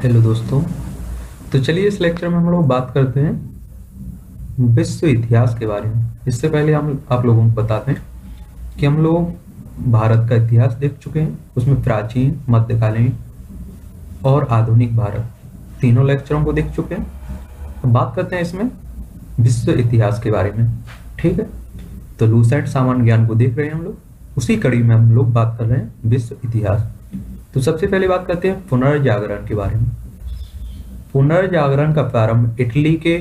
Hello दोस्तों। तो चलिए इस लेक्चर में हम लोग बात करते हैं विश्व इतिहास के बारे में। इससे पहले हम आप लोगों को बताते हैं कि हम लोग भारत का इतिहास देख चुके हैं। उसमें प्राचीन, मध्यकालीन और आधुनिक भारत तीनों लेक्चरों को देख चुके हैं। अब बात करते हैं इसमें विश्व इतिहास के बारे में। ठीक है, तो लूसेंट सामान्य ज्ञान को देख रहे हैं हम लोग, उसी कड़ी में हम लोग बात कर रहे हैं विश्व इतिहास। तो सबसे पहले बात करते हैं पुनर्जागरण के बारे में। पुनर्जागरण का प्रारंभ इटली के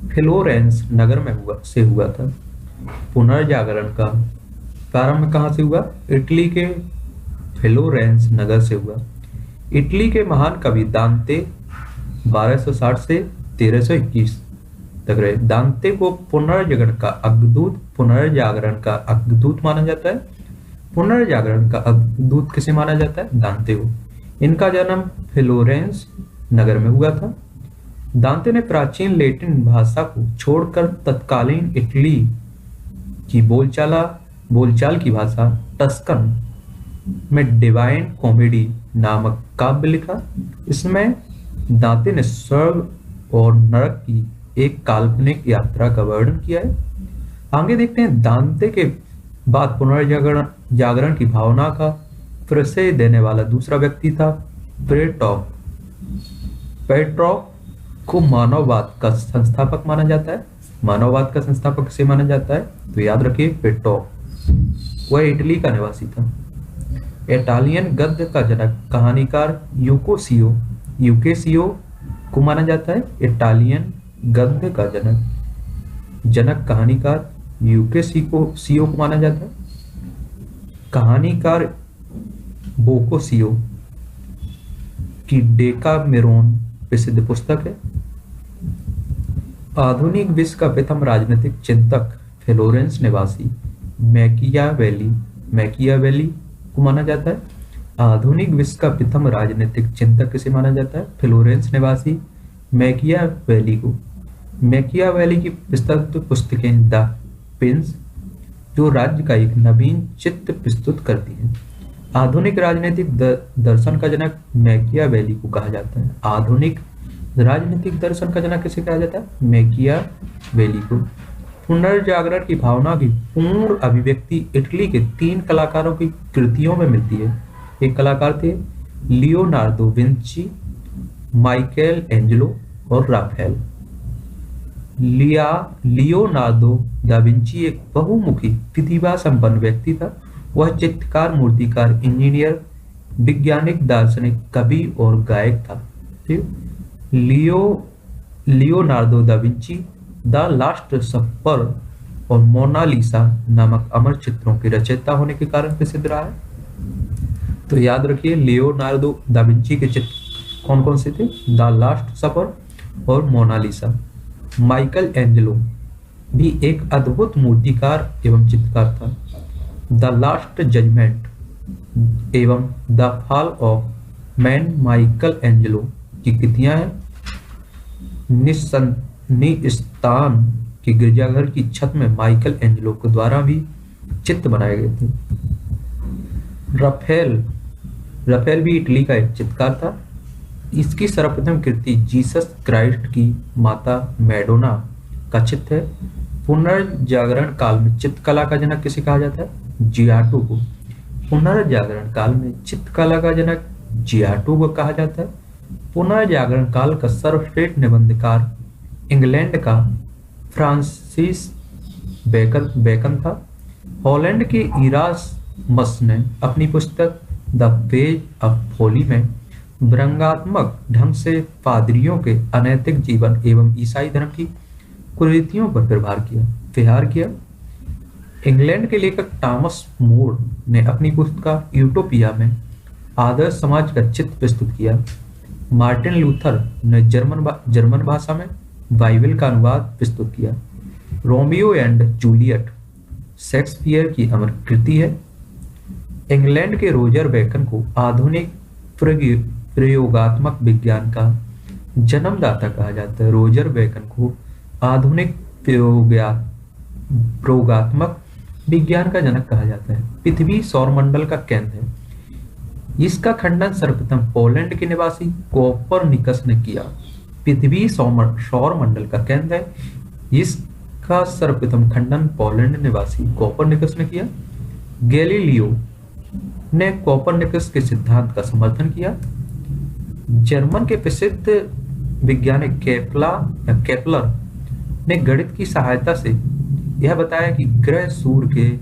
फ्लोरेंस नगर में हुआ था। पुनर्जागरण का प्रारंभ कहाँ से हुआ? इटली के फ्लोरेंस नगर से हुआ। इटली के महान कवि दांते 1260 से 1321 तक रहे। दांते को पुनर्जागरण का अग्रदूत माना जाता है। पुनर्जागरण का अग्रदूत किसे माना जाता है? दांते को। इनका जन्म फ्लोरेंस नगर में हुआ था। दांते ने प्राचीन लैटिन भाषा को छोड़कर तत्कालीन इटली की बोलचाल की भाषा टस्कन में डिवाइन कॉमेडी नामक काव्य लिखा। इसमें दांते ने स्वर्ग और नरक की एक काल्पनिक यात्रा का वर्णन किया है। आगे देखते हैं, दांते के बाद पुनर्जागरण की भावना का परिचय देने वाला दूसरा व्यक्ति था पेट्रॉक। पेट्रॉक को मानववाद का संस्थापक माना जाता है। मानववाद का संस्थापक किसे माना जाता है? तो याद रखिए, पेट्रॉक। वह इटली का निवासी था। इटालियन गद्य का जनक कहानीकार यूकेसियो को माना जाता है। इटालियन गद्य का जनक कहानीकार यूकेसियो को माना जाता है। कहानीकार बोकोसियो की डेकामेरोन प्रसिद्ध पुस्तक है। आधुनिक विश्व का प्रथम राजनीतिक चिंतक फ्लोरेंस निवासी मैकियावेली को माना जाता है। आधुनिक विश्व का प्रथम राजनीतिक चिंतक किसे माना जाता है? फ्लोरेंस निवासी मैकियावेली को। मैकियावेली की प्रसिद्ध पुस्तकें द प्रिंस, जो राज्य का एक नवीन चित्र प्रस्तुत करती है। आधुनिक राजनीतिक दर्शन का जनक मैकियावेली को कहा जाता है। आधुनिक राजनीतिक दर्शन का जनक किसे कहा जाता है? मैकियावेली को। पुनर्जागरण की भावना की पूर्ण अभिव्यक्ति इटली के 3 कलाकारों की कृतियों में मिलती है। एक कलाकार थे लियोनार्दो विंची, माइकल एंजेलो और राफेल। लियोनार्दो दा विंची एक बहुमुखी प्रतिभा संपन्न व्यक्ति था। वह चित्रकार, मूर्तिकार, इंजीनियर, वैज्ञानिक, दार्शनिक, कवि और गायक था। Leonardo da Vinci the last सपर और मोनालिसा नामक अमर चित्रों के रचयिता होने के कारण प्रसिद्ध रहा है। तो याद रखिए, लियोनार्दो दा विंची के चित्र कौन कौन से थे? द लास्ट सपर और मोनालिसा। माइकल एंजेलो भी एक अद्भुत मूर्तिकार एवं चित्रकार था। द लास्ट जजमेंट एवं the fall of man Michael Angelo की कृतियां हैं। निस्तान के गिरजाघर की छत में माइकल एंजेलो के द्वारा भी चित्र बनाए गए थे। रफेल भी इटली का एक चित्रकार था। इसकी सर्वप्रथम कृति जीसस क्राइस्ट की माता मैडोना का चित्र है। पुनर्जागरण काल में चित्रकला का जनक किसे कहा जाता है? जियाटो को। पुनर्जागरण काल में चित्रकला का जनक जियाटो को कहा जाता है। पुनर्जागरण काल का सर्वश्रेष्ठ निबंधकार इंग्लैंड का फ्रांसिस बेकन था। हॉलैंड के इरासमस ने अपनी पुस्तक द पेज ऑफ फोली में व्यंग्यात्मक ढंग से पादरियों के अनैतिक जीवन एवं ईसाई धर्म की कुरीतियों पर प्रहार किया। इंग्लैंड के लेखक टॉमस मोर ने अपनी पुस्तक यूटोपिया में आदर्श समाज का चित्र प्रस्तुत किया। मार्टिन लूथर ने जर्मन भाषा में बाइबल का अनुवाद प्रस्तुत किया। रोमियो एंड जूलियट शेक्सपियर की अमर कृति है। इंग्लैंड के रोजर बेकन को आधुनिक प्रयोगात्मक विज्ञान का जन्मदाता कहा जाता है। रोजर बेकन को आधुनिक प्रयोगात्मक विज्ञान का जनक कहा जाता है। पृथ्वी सौरमंडल का केंद्र है। इसका खंडन सर्वप्रथम पोलैंड के निवासी कोपरनिकस ने किया। पृथ्वी सौर मंडल का केंद्र है। इसका सर्वप्रथम खंडन पोलैंड निवासी कोपरनिकस ने किया। गैलीलियो ने कोपरनिकस के सिद्धांत का समर्थन किया। जर्मन के प्रसिद्ध वैज्ञानिक केपलर ने गणित की सहायता से यह बताया कि ग्रह सूर्य के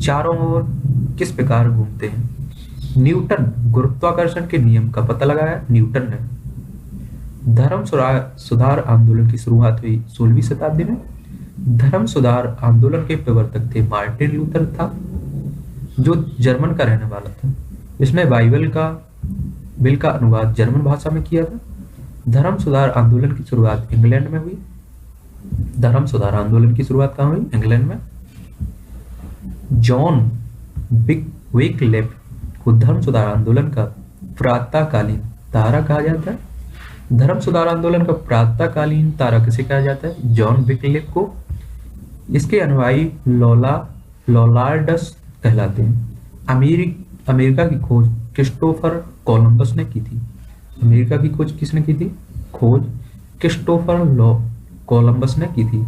चारों ओर किस प्रकार घूमते हैं। न्यूटन गुरुत्वाकर्षण के नियम का पता लगाया। न्यूटन ने धर्म सुधार आंदोलन की शुरुआत हुई 16वीं शताब्दी में। धर्म सुधार आंदोलन के प्रवर्तक थे मार्टिन लूथर था, जो जर्मन का रहने वाला था। इसने बाइबल का अनुवाद जर्मन भाषा में किया था। धर्म सुधार आंदोलन की शुरुआत इंग्लैंड में हुई। धर्म सुधार आंदोलन की शुरुआत कहाँ हुई? इंग्लैंड में। जॉन विकलिफ को धर्म सुधार आंदोलन का प्रातःकालीन तारा कहा जाता है। धर्म सुधार आंदोलन का प्रातःकालीन तारा किसे कहा जाता है? जॉन विकलिफ को। इसके अनुयायी लोलार्डस कहलाते हैं। अमेरिका की खोज क्रिस्टोफर कोलंबस ने की थी। अमेरिका की खोज किसने की थी? खोज क्रिस्टोफर कोलंबस ने की थी।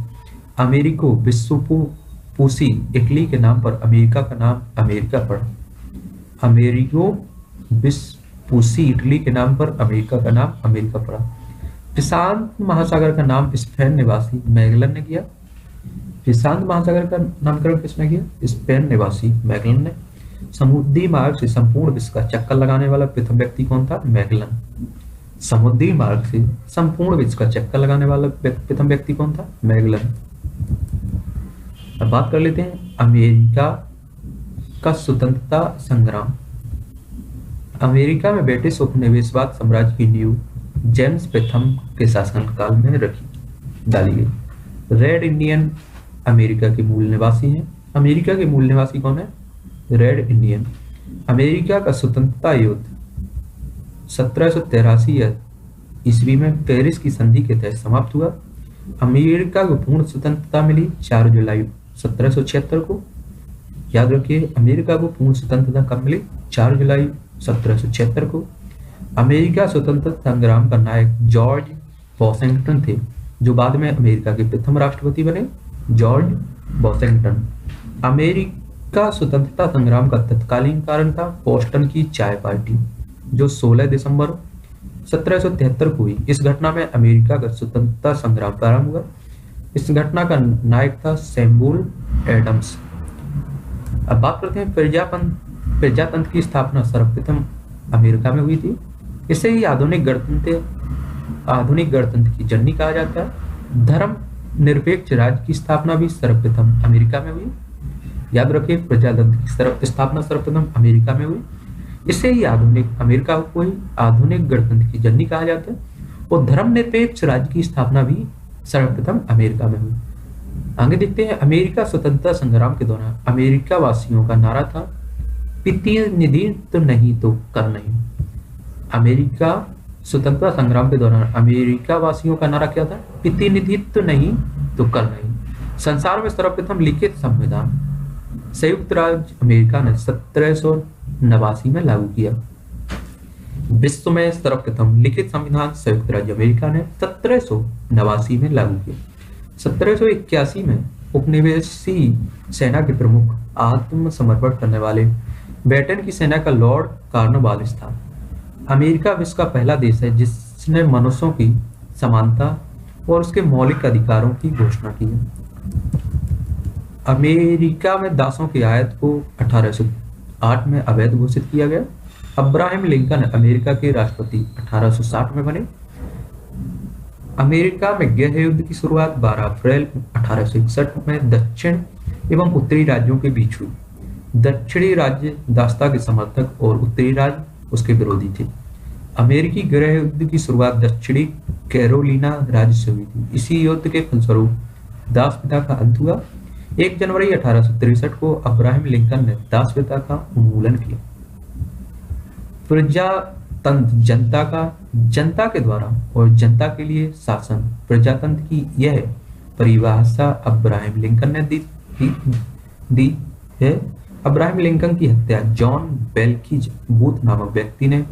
अमेरिको विस्पुसी इटली के नाम पर अमेरिका का नाम अमेरिका पड़ा। अमेरिको विस्पुसी इटली के नाम पर अमेरिका का नाम अमेरिका पड़ा। प्रशांत महासागर का नाम स्पेन निवासी मैगलन ने किया। प्रशांत महासागर का नामकरण किसने किया? स्पेन निवासी मैगलन ने। समुद्री मार्ग से संपूर्ण विश्व का चक्कर लगाने वाला प्रथम व्यक्ति कौन था? मैगलन। समुद्री मार्ग से संपूर्ण विश्व का चक्कर लगाने वाला प्रथम व्यक्ति कौन था? मैगलन। अब बात कर लेते हैं अमेरिका का स्वतंत्रता संग्राम। अमेरिका में ब्रिटिश उपनिवेशवाद साम्राज्य की नींव जेम्स प्रथम के शासनकाल में डाली गई। रेड इंडियन अमेरिका के मूल निवासी हैं। अमेरिका के मूल निवासी कौन है? Red Indian. अमेरिका का स्वतंत्रता युद्ध 1783 ईस्वी में पेरिस की संधि के तहत समाप्त हुआ। अमेरिका को पूर्ण स्वतंत्रता मिली 4 जुलाई 1776 को। याद रखिए, अमेरिका को पूर्ण स्वतंत्रता कब मिली? 4 जुलाई 1776 को। अमेरिका स्वतंत्रता संग्राम का नायक जॉर्ज वॉशिंगटन थे, जो बाद में अमेरिका के प्रथम राष्ट्रपति बने। George Washington. अमेरिका स्वतंत्रता संग्राम का तत्कालीन कारण था बोस्टन की चाय पार्टी, जो 16 दिसंबर 1773 को हुई। इस घटना में अमेरिका का स्वतंत्रता संग्राम प्रारंभ हुआ। इस घटना का नायक था सैमुअल एडम्स। अब बात करते हैं प्रजातंत्र की स्थापना सर्वप्रथम अमेरिका में हुई थी। इसे ही आधुनिक गणतंत्र की जननी कहा जाता है। धर्म निरपेक्ष राज्य की स्थापना भी सर्वप्रथम अमेरिका में हुई। याद रखिए, प्रजातंत्र की स्थापना सर्वप्रथम अमेरिका में हुई। इसे ही अमेरिका को ही आधुनिक गणतंत्र की जननी कहा जाता है। और धर्मनिरपेक्ष राज्य की स्थापना भी सर्वप्रथम अमेरिका में हुई। आगे देखते हैं, अमेरिका स्वतंत्रता संग्राम के दौरान अमेरिका वासियों का नारा था, प्रतिनिधित्व नहीं तो कर नहीं। अमेरिका स्वतंत्रता संग्राम के दौरान अमेरिका वासियों का नारा क्या था? प्रतिनिधित्व नहीं तो कर नहीं। संसार में सर्वप्रथम लिखित संविधान संयुक्त राज्य अमेरिका ने 1789 में लागू किया। विश्व में सर्वप्रथम लिखित संविधान संयुक्त राज्य अमेरिका ने 1789 में लागू किया। 1781 में उपनिवेशी सेना के प्रमुख आत्मसमर्पण करने वाले ब्रिटेन की सेना का लॉर्ड कॉर्नवालिस था। अमेरिका विश्व का पहला देश है जिसने मनुष्यों की समानता और उसके मौलिक अधिकारों की घोषणा की है। अमेरिका में दासों की आयात को 1808 में अवैध घोषित किया गया। अब्राहम लिंकन अमेरिका के राष्ट्रपति 1860 में बने। अमेरिका में गृह युद्ध की शुरुआत 12 अप्रैल 1861 में दक्षिण एवं उत्तरी राज्यों के बीच हुई। दक्षिणी राज्य दासता के समर्थक और उत्तरी राज्य उसके विरोधी थे। अमेरिकी गृह युद्ध की शुरुआत दक्षिणी कैरोलिना राज्य से हुई थी। इसी युद्ध के फलस्वरूप दास प्रथा का अंत हुआ। 1 जनवरी 1863 को अब्राहम लिंकन ने दास प्रथा का उन्मूलन किया। प्रजातंत्र जनता के द्वारा और जनता के लिए शासन। प्रजातंत्र की यह परिभाषा अब्राहम लिंकन ने दी है। अब्राहम लिंकन की हत्या जॉन बेल्किज बूथ नामक व्यक्ति ने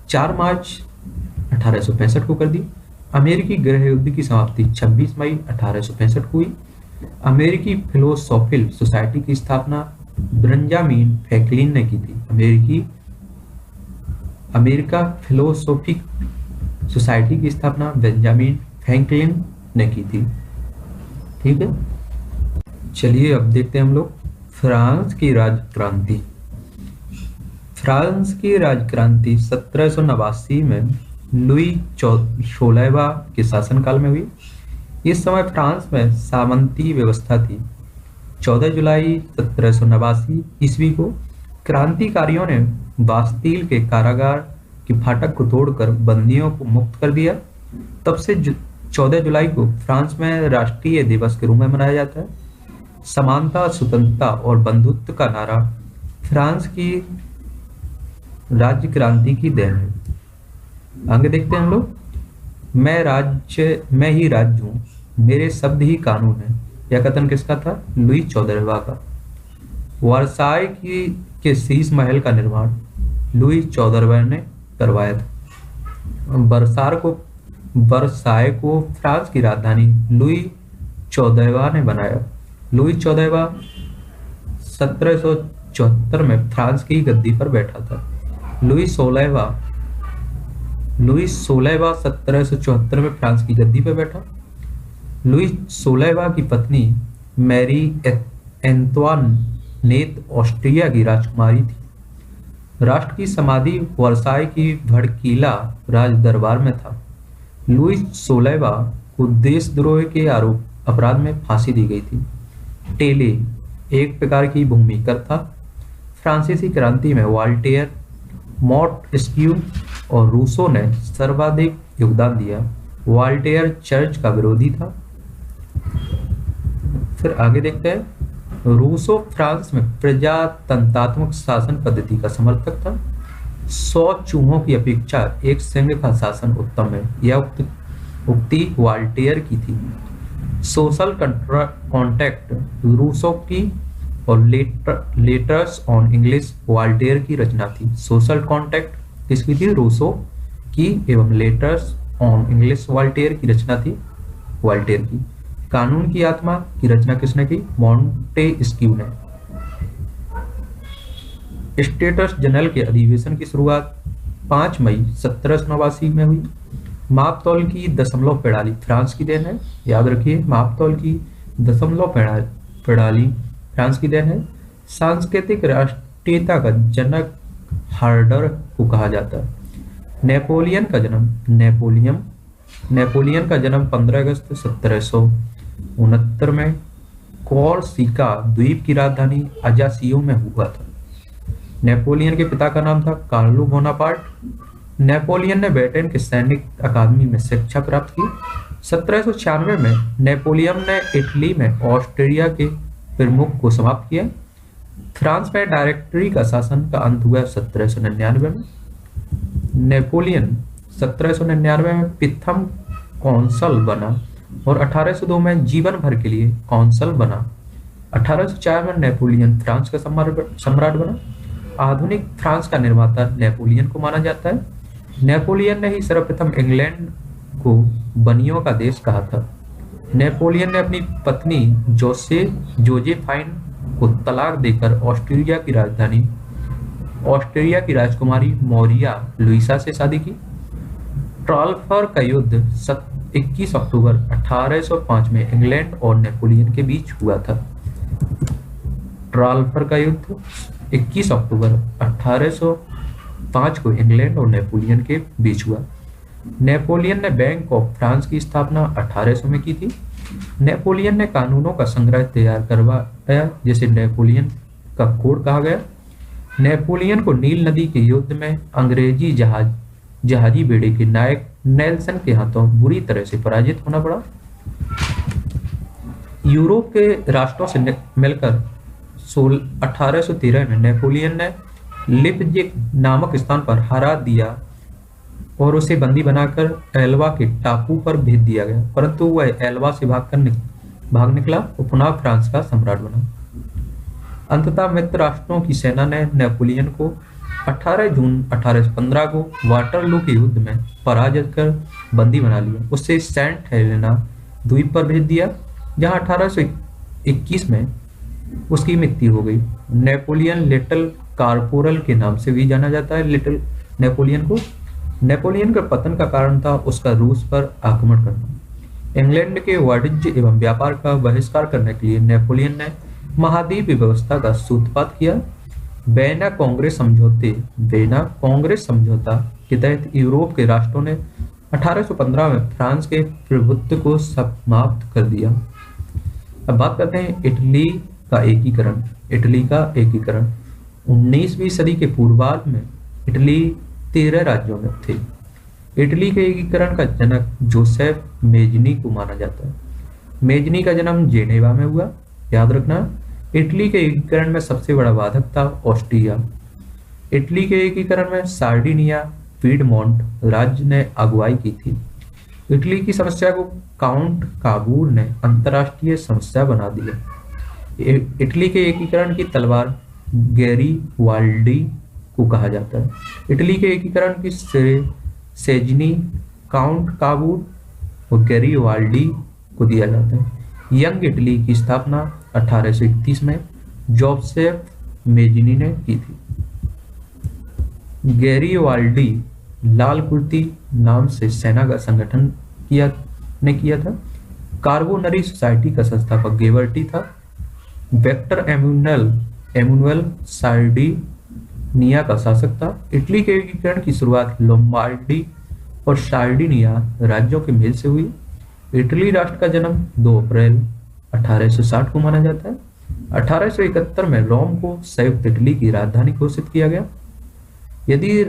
4 मार्च 1865 को कर दी। अमेरिकी गृह युद्ध की समाप्ति 26 मई 1865 को हुई। अमेरिकी फिलोसोफिकल सोसाइटी की स्थापना बेंजामिन फ्रैंकलिन ने की थी। अमेरिका फिलोसोफिक सोसाइटी की स्थापना बेंजामिन फ्रैंकलिन ने की थी। ठीक है, चलिए अब देखते हैं हम लोग फ्रांस की राजक्रांति। फ्रांस की राजक्रांति 1789 में लुई 16वां के शासनकाल में हुई। इस समय फ्रांस में सामंती व्यवस्था थी। 14 जुलाई 1789 ईस्वी को क्रांतिकारियों ने बास्तील के कारागार के फाटक को तोड़कर बंदियों को मुक्त कर दिया। तब से 14 जुलाई को फ्रांस में राष्ट्रीय दिवस के रूप में मनाया जाता है। समानता, स्वतंत्रता और बंधुत्व का नारा फ्रांस की राज्य क्रांति की देन है। आगे देखते हैं हम लोग। मैं ही राज्य हूँ, मेरे शब्द ही कानून है। यह कथन किसका था? लुई 14वां का। वर्साय के शीश महल का निर्माण लुई 14वां ने करवाया था। वर्साय को फ्रांस की राजधानी लुई 14वां ने बनाया। लुई 14वां 1774 में फ्रांस की गद्दी पर बैठा था। लुई 16वां 1774 में फ्रांस की गद्दी पर बैठा। लुई 16वां की पत्नी मैरी एंतोनेट ऑस्ट्रिया की राजकुमारी थी। राष्ट्र की समाधि वर्साय की भड़कीला राज दरबार में था। लुई 16वां को देशद्रोह के अपराध में फांसी दी गई थी। टेले एक प्रकार की भूमिकर था। फ्रांसीसी क्रांति में वॉल्टेयर, मोंटेस्क्यू और रूसो ने सर्वाधिक योगदान दिया। वॉल्टेयर चर्च का विरोधी था। फिर आगे देखते हैं। रूसो फ्रांस में प्रजातंत्रात्मक शासन पद्धति का समर्थक था। 100 चूहों की अपेक्षा एक सिंह का शासन उत्तम है, यह उक्ति वॉल्टेयर की थी। सोशल कॉन्टैक्ट रूसो की और लेटर्स ऑन इंग्लिश वॉल्टेयर की रचना थी। सोशल कॉन्टैक्ट किसकी थी? रूसो की। एवं लेटर्स ऑन इंग्लिश वॉल्टेयर की रचना थी वॉल्टेयर की। कानून की आत्मा की रचना किसने की? मोंटेस्क्यू ने। स्टेट्स जनरल के अधिवेशन की शुरुआत 5 मई 1789 में हुई। मापतौल की दशमलव प्रणाली फ्रांस की देन है। याद रखिए, मापतौल की दशमलव प्रणाली फ्रांस की देन है। सांस्कृतिक राष्ट्रीयता का जनक हार्डर को कहा जाता है। नेपोलियन का जन्म 15 अगस्त 1769 में कोर्सिका द्वीप की राजधानी अजासियो में हुआ था। नेपोलियन के पिता का नाम था कार्लो बोनापार्ट। नेपोलियन ने ब्रिटेन के सैनिक अकादमी में शिक्षा प्राप्त की। 1796 में नेपोलियन ने इटली में ऑस्ट्रिया के प्रमुख को समाप्त किया। फ्रांस में डायरेक्टरी का शासन का अंत हुआ 1799 में। नेपोलियन 1799 में प्रथम कौंसल बना और 1802 में जीवन भर के लिए कौंसल बना। 1804 में नेपोलियन फ्रांस का सम्राट बना। आधुनिक फ्रांस का निर्माता नेपोलियन को माना जाता है। नेपोलियन ने ही सर्वप्रथम इंग्लैंड को बनियों का देश कहा था। नेपोलियन ने अपनी पत्नी जोजेफाइन को तलाक देकर ऑस्ट्रिया की राजकुमारी मोरिया लुइसा से शादी की। ट्राफल्गर का युद्ध 21 अक्टूबर 1805 में इंग्लैंड और नेपोलियन के बीच हुआ था। ट्राफल्गर का युद्ध 21 अक्टूबर 1805 को इंग्लैंड और नेपोलियन के बीच हुआ। नेपोलियन ने बैंक ऑफ फ्रांस की स्थापना 1800 में की थी। नेपोलियन ने कानूनों का संग्रह तैयार करवाया, जिसे नेपोलियन का कोड कहा गया। नेपोलियन को नील नदी के युद्ध में अंग्रेजी जहाजी बेड़े के नायक नेल्सन के हाथों बुरी तरह से पराजित होना पड़ा। यूरोप के राष्ट्रों से मिलकर 1813 में नेपोलियन ने लिपजिग नामक स्थान पर हरा दिया और उसे बंदी बनाकर एल्वा के टापू पर भेज दिया गया, परंतु वह एल्वा से भाग निकला और पुनः फ्रांस का सम्राट बना। अंततः मित्र राष्ट्रों की सेना ने नेपोलियन को 18 जून 1815 को वाटरलू के युद्ध में पराजित कर बंदी बना लिया। उसे सेंट हेलेना द्वीप पर भेज दिया, जहां 1821 में उसकी मृत्यु हो गई। नेपोलियन लिटिल कारपोरल के नाम से भी जाना जाता है। लिटिल नेपोलियन को नेपोलियन के पतन का कारण था उसका रूस पर आक्रमण करना। इंग्लैंड के वाणिज्य एवं व्यापार का बहिष्कार करने के लिए नेपोलियन ने महाद्वीपीय व्यवस्था का सूत्रपात किया। वेना कांग्रेस समझौता के तहत यूरोप के राष्ट्रों ने 1815 में फ्रांस के प्रभुत्व को समाप्त कर दिया। अब बात करते हैं इटली का एकीकरण। इटली का एकीकरण 19वीं सदी के पूर्वार्ध में इटली 13 राज्यों में थे। इटली के एकीकरण का जनक जोसेफ मेजनी को माना जाता है। मेजनी का जन्म जेनेवा में हुआ। याद रखना, इटली के एकीकरण में सबसे बड़ा बाधक था ऑस्ट्रिया। इटली के एकीकरण में सार्डिनिया पीडमोंट राज्य ने अगुवाई की थी। इटली की समस्या को काउंट काबूल ने अंतर्राष्ट्रीय समस्या बना दिया। इटली के एकीकरण की तलवार गैरीवाल्डी को कहा जाता है। इटली के एकीकरण की श्रेय सेजनी, काउंट काबूल और गैरीवाल्डी को दिया जाता है। यंग इटली की स्थापना 1831 में जोसेफ मेजनी ने की थी। गैरीवाल्डी लाल कुर्ती नाम से सेना का संगठन किया था। कार्बोनरी सोसाइटी का संस्थापक गेवर्टी था। वेक्टर एमुनुएल सार्डिनिया का शासक था। इटली के एकीकरण की शुरुआत लोम्बार्डी और सार्डिनिया राज्यों के मेल से हुई। इटली राष्ट्र का जन्म 2 अप्रैल 1860 को माना जाता है। 1871 में रोम को संयुक्त इटली की राजधानी घोषित किया गया। यदि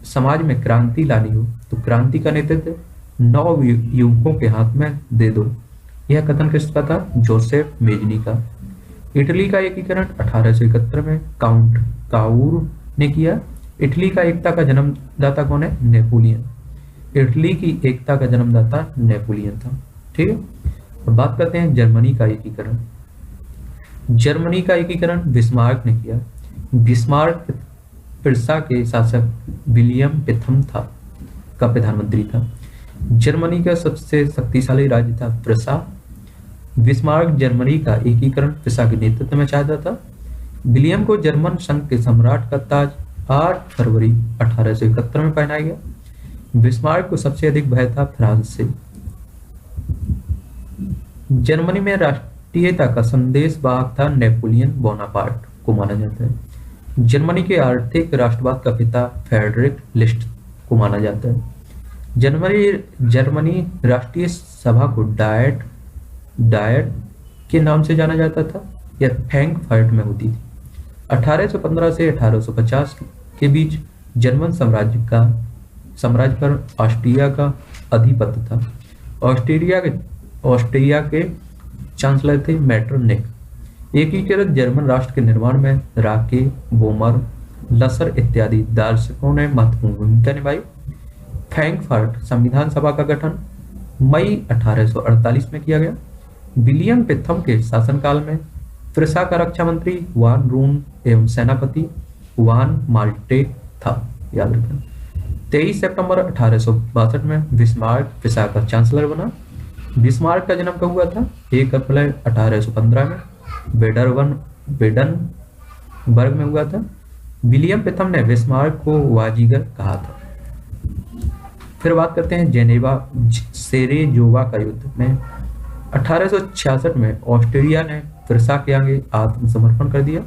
समाज में क्रांति लानी हो तो क्रांति का नेतृत्व 9 युवकों के हाथ में दे दो। यह कथन किसका था? जोसेफ मेजनी का। इटली का एकीकरण 1871 में काउंट काउर ने किया। इटली का एकता का जन्मदाता कौन है? नेपोलियन। इटली की एकता का जन्मदाता नेपोलियन था। ठीक है, अब बात करते हैं जर्मनी का एकीकरण। जर्मनी का एकीकरण बिस्मार्क ने किया। बिस्मार्क पिरसा के शासक विलियम प्रथम का प्रधानमंत्री था। जर्मनी का सबसे शक्तिशाली राज्य था पिरसा। बिस्मार्क जर्मनी का एकीकरण पिरसा के नेतृत्व में चाहता था। विलियम को जर्मन संघ के सम्राट का ताज 8 फरवरी 1871 में पहनाया गया। बिस्मार्क को सबसे अधिक भय था फ्रांस से। जर्मनी में राष्ट्रीयता का संदेश वाहक था नेपोलियन बोनापार्ट को माना जाता है। जर्मनी के आर्थिक राष्ट्रवाद का पिता फ्रेडरिक लिस्ट को माना जाता है। जर्मनी राष्ट्रीय सभा को डायट के नाम से जाना जाता था। यह फ्रैंकफर्ट में होती थी। 1815 से 1850 के बीच जर्मन साम्राज्य पर ऑस्ट्रिया का अधिपत्य था। ऑस्ट्रिया के चांसलर थे मेटरनिख। एकीकृत जर्मन राष्ट्र के निर्माण में राके, बोमर, लसर इत्यादि दार्शनिकों ने महत्वपूर्ण भूमिका निभाई। फ्रैंकफर्ट संविधान सभा का गठन मई 1848 में किया गया। विलियम प्रथम के शासनकाल में पिरसा का रक्षा मंत्री वान रून एवं सेनापति वान माल्टे था। याद रखना। 23 सितंबर 1862 में बिस्मार्क पिरसा का चांसलर बना। बिस्मार्क का जन्म कब हुआ था? 1 अप्रैल 1815 में बेडनबर्ग में हुआ था। विलियम प्रथम ने बिस्मार्क को वाजीगर कहा था। फिर बात करते हैं सेरेजोवा का युद्ध में 1866 में ऑस्ट्रिया ने पिरसा के आगे आत्मसमर्पण कर दिया।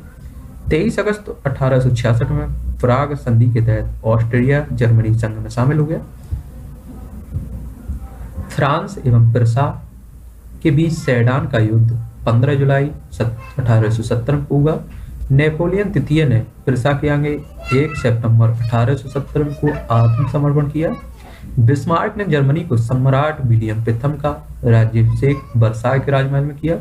23 अगस्त 1866 में प्राग संधि के तहत ऑस्ट्रिया जर्मनी संघ में शामिल हो गया। फ्रांस एवं पिरसा के बीच सेडान का युद्ध 15 जुलाई 1870 को हुआ। नेपोलियन तृतीय ने पिरसा के आगे 1 सितंबर 1870 को आत्मसमर्पण किया। बिस्मार्क ने जर्मनी को सम्राट विलियम प्रथम का राज्याभिषेक वर्साय के राजमहल में किया।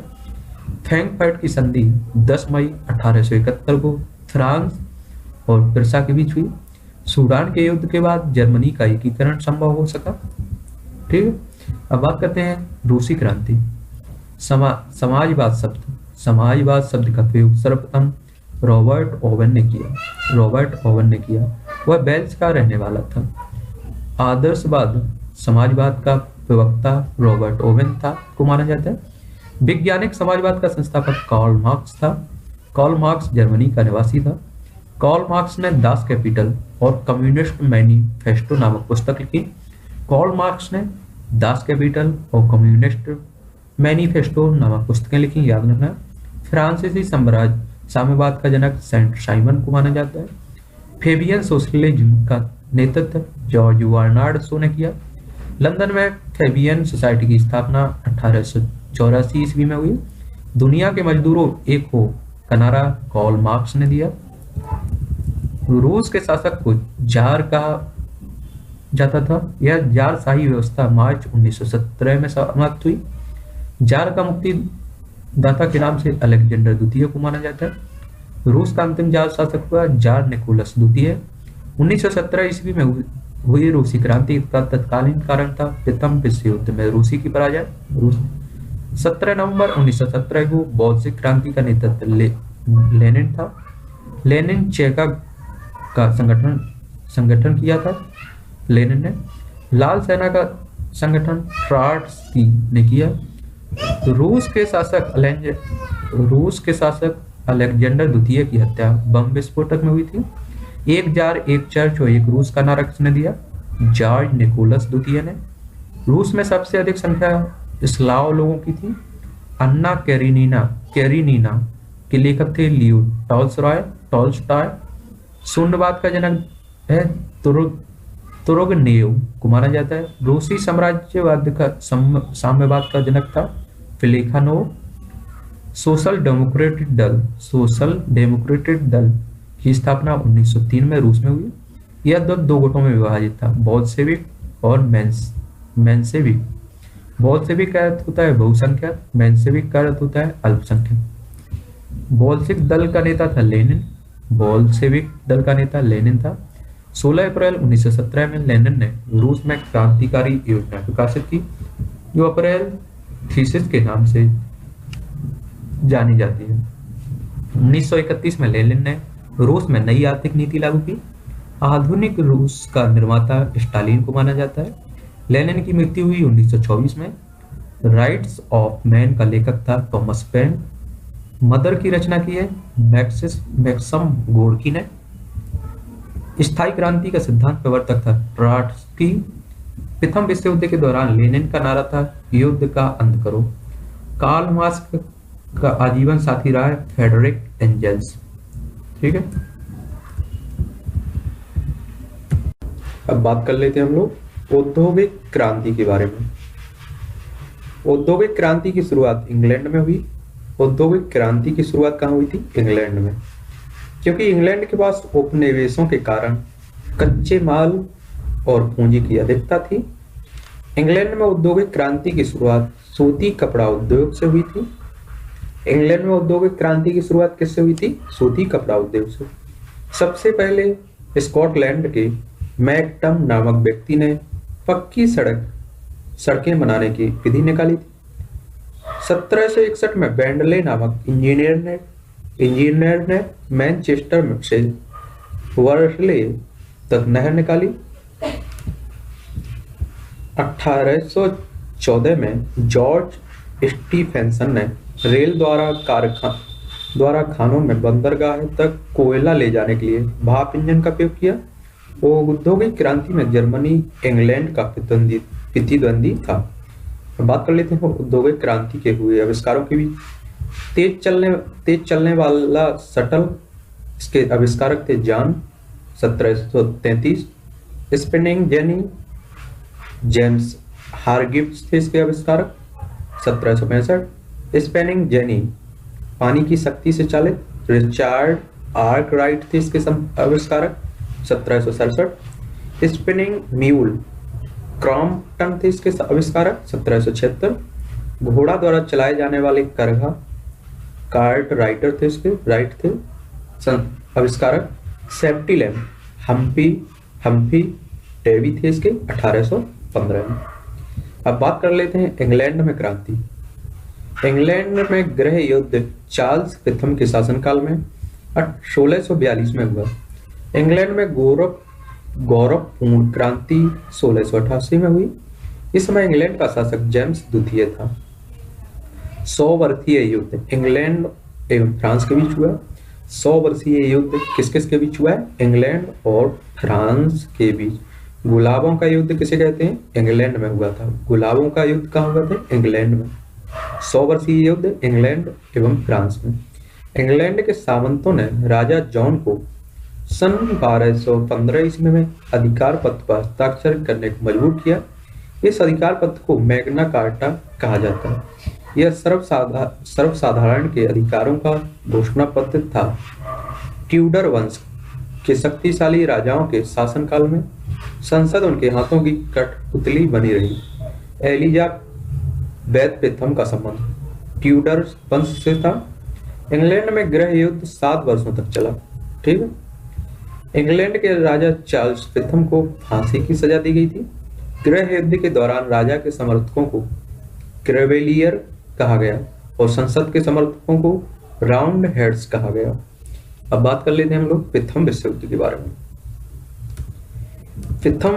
फ्रैंकफर्ट की संधि 10 मई 1871 को फ्रांस और पिरसा के बीच हुई। सूडान के युद्ध के बाद जर्मनी का एकीकरण संभव हो सका। ठीक है, अब बात करते हैं रूसी क्रांति। समाजवाद शब्द का प्रयोग सर्वप्रथम रॉबर्ट ओवन ने किया। वह वेल्स का रहने वाला था। आदर्शवाद समाजवाद का प्रवक्ता रॉबर्ट ओवन को माना जाता है। वैज्ञानिक समाजवाद का संस्थापक कार्ल मार्क्स था। कार्ल मार्क्स जर्मनी का निवासी था। कार्ल मार्क्स ने दास कैपिटल और कम्युनिस्ट मैनिफेस्टो नामक पुस्तक लिखी। कार्ल मार्क्स ने दास कैपिटल और कम्युनिस्ट मैनिफेस्टो नामक पुस्तकें लिखी, याद रखना। फ्रांसीसी साम्यवाद का जनक सेंट साइमन को माना जाता है। फेबियन सोशलिज्म का नेतृत्व जॉर्ज बर्नार्ड शो ने किया। लंदन में फेबियन सोसाइटी की स्थापना 1884 ईस्वी में हुई। दुनिया के मजदूरों एक हो का नारा कार्ल मार्क्स ने दिया। रूस के शासक को जार कहा जाता था। यह जार शाही व्यवस्था मार्च 1917 में समाप्त हुई। जार का मुक्ति दाता के नाम से अलेक्जेंडर द्वितीय को माना जाता है। रूस का अंतिम जार शासक हुआ जार निकोलस द्वितीय। 1917 ईस्वी में हुई रूसी क्रांति का तत्कालीन कारण था प्रथम विश्व युद्ध में रूसी की पराजय। 17 नवंबर 1917 को बौद्धिक क्रांति का नेतृत्व लेनिन था। लेनिन चेका का संगठन किया था। लेनिन ने लाल सेना का संगठन ट्राट्स्की ने किया। रूस के शासक अलेक्जेंडर द्वितीय की हत्या बम विस्फोटक में हुई थी। एक जार एक चर्च और एक रूस का नारा किसने दिया? जॉर्ज निकोलस द्वितीय ने। रूस में सबसे अधिक संख्या स्लाव लोगों की थी। अन्ना कैरेनिना के लेखक थे लियो टॉल्स्टॉय। शून्यवाद का जनक है तुरुगनेव को माना जाता है। रूसी साम्राज्यवाद का साम्यवाद का जनक था प्लेखानोव। सोशल डेमोक्रेटिक दल की स्थापना 1903 में रूस में हुई। यह दो गुटों में विभाजित था, बोल्शेविक और मेंशेविक। बोल्शेविक का अर्थ होता है बहुसंख्यक, मेंशेविक का अर्थ होता है अल्पसंख्यक। बोल्शेविक दल का नेता लेनिन था। 16 अप्रैल 1917 में लेनिन ने रूस में क्रांतिकारी योजना प्रकाशित की, जो अप्रैल थीसिस के नाम से जानी जाती है। 1931 में लेनिन ने रूस में नई आर्थिक नीति लागू की। आधुनिक रूस का निर्माता स्टालिन को माना जाता है। लेनिन की मृत्यु हुई 1924 में। राइट्स ऑफ मैन का लेखक था थॉमस पेन। मदर की रचना की है मैक्सम गोर्की ने। स्थायी क्रांति का सिद्धांत प्रवर्तक था ट्राट्स्की। प्रथम विश्व युद्ध के दौरान लेनिन का नारा था युद्ध का अंत करो। कार्ल मार्क्स का आजीवन साथी रहा है फ्रेडरिक एंजल्स। ठीक है, अब बात कर लेते हैं हम लोग औद्योगिक क्रांति के बारे में। औद्योगिक क्रांति की शुरुआत इंग्लैंड में हुई। औद्योगिक क्रांति की शुरुआत कहाँ हुई थी? इंग्लैंड में, क्योंकि इंग्लैंड के पास उपनिवेशों के कारण कच्चे माल और पूंजी की अधिकता थी। इंग्लैंड में औद्योगिक क्रांति की शुरुआत सूती कपड़ा उद्योग से हुई थी। इंग्लैंड में औद्योगिक क्रांति की शुरुआत किससे हुई थी? सूती कपड़ा उद्योग से। सबसे पहले स्कॉटलैंड के मैकटम नामक व्यक्ति ने पक्की सड़कें बनाने की विधि निकाली थी। 1761 में बेंडले नामक इंजीनियर ने मैनचेस्टर से वर्सले तक नहर निकाली। 1814 में जॉर्ज स्टीफेंसन ने रेल द्वारा खानों में बंदरगाह तक कोयला ले जाने के लिए भाप इंजन का उपयोग किया। औद्योगिक क्रांति में जर्मनी इंग्लैंड का प्रतिद्वंदी था। बात कर लेते हैं औद्योगिक क्रांति के हुए आविष्कारों की भी। तेज चलने वाला शटल, इसके आविष्कारक थे जॉन 1733। स्पिनिंग जेनी जेम्स हारगिव्स थे इसके आविष्कारक 1765। स्पिनिंग जेनी पानी की शक्ति से चालित रिचार्ड आर्कराइट थे इसके आविष्कारक 1767। स्पिनिंग म्यूल क्रॉम्पटन थे इसके आविष्कारक 1776। घोड़ा द्वारा चलाए जाने वाले करघा कार्ट राइटर थे इसके आविष्कारक। सेफ्टी लैम्प हम्फी डेवी थे इसके 1815 में। अब बात कर लेते हैं इंग्लैंड में क्रांति। इंग्लैंड में गृह युद्ध चार्ल्स प्रथम के शासनकाल में 1642 में हुआ। इंग्लैंड में गौरवपूर्ण क्रांति 1688 में हुई। इस समय इंग्लैंड का शासक जेम्स द्वितीय था। 100 वर्षीय युद्ध इंग्लैंड एवं फ्रांस के बीच हुआ। 100 वर्षीय युद्ध किस किस के बीच हुआ है? इंग्लैंड और फ्रांस के बीच। गुलाबों का युद्ध किसे कहते हैं? इंग्लैंड में हुआ था। गुलाबों का युद्ध कहाँ हुआ था? इंग्लैंड में। 100 वर्षीय युद्ध इंग्लैंड एवं फ्रांस में। इंग्लैंड के सामंतों ने राजा जॉन को सन 1215 ईस्वी में अधिकार पत्र पर हस्ताक्षर करने को मजबूर किया। इस अधिकार पत्र को मैग्ना कार्टा कहा जाता है। यह सर्वसाधारण के अधिकारों का घोषणा पत्र था। ट्यूडर वंश के शक्तिशाली राजाओं के शासनकाल में संसद उनके हाथों की कठपुतली बनी रही। एलिजाबेथ प्रथम का संबंध ट्यूडर वंश से था। इंग्लैंड में गृह युद्ध 7 वर्षों तक चला। ठीक है। इंग्लैंड के राजा चार्ल्स प्रथम को फांसी की सजा दी गई थी। गृह युद्ध के दौरान राजा के समर्थकों को क्रेवेलियर कहा गया और संसद के समर्थकों को राउंड हेड्स कहा गया। अब बात कर लेते हैं हम लोग प्रथम विश्व युद्ध के बारे में। प्रथम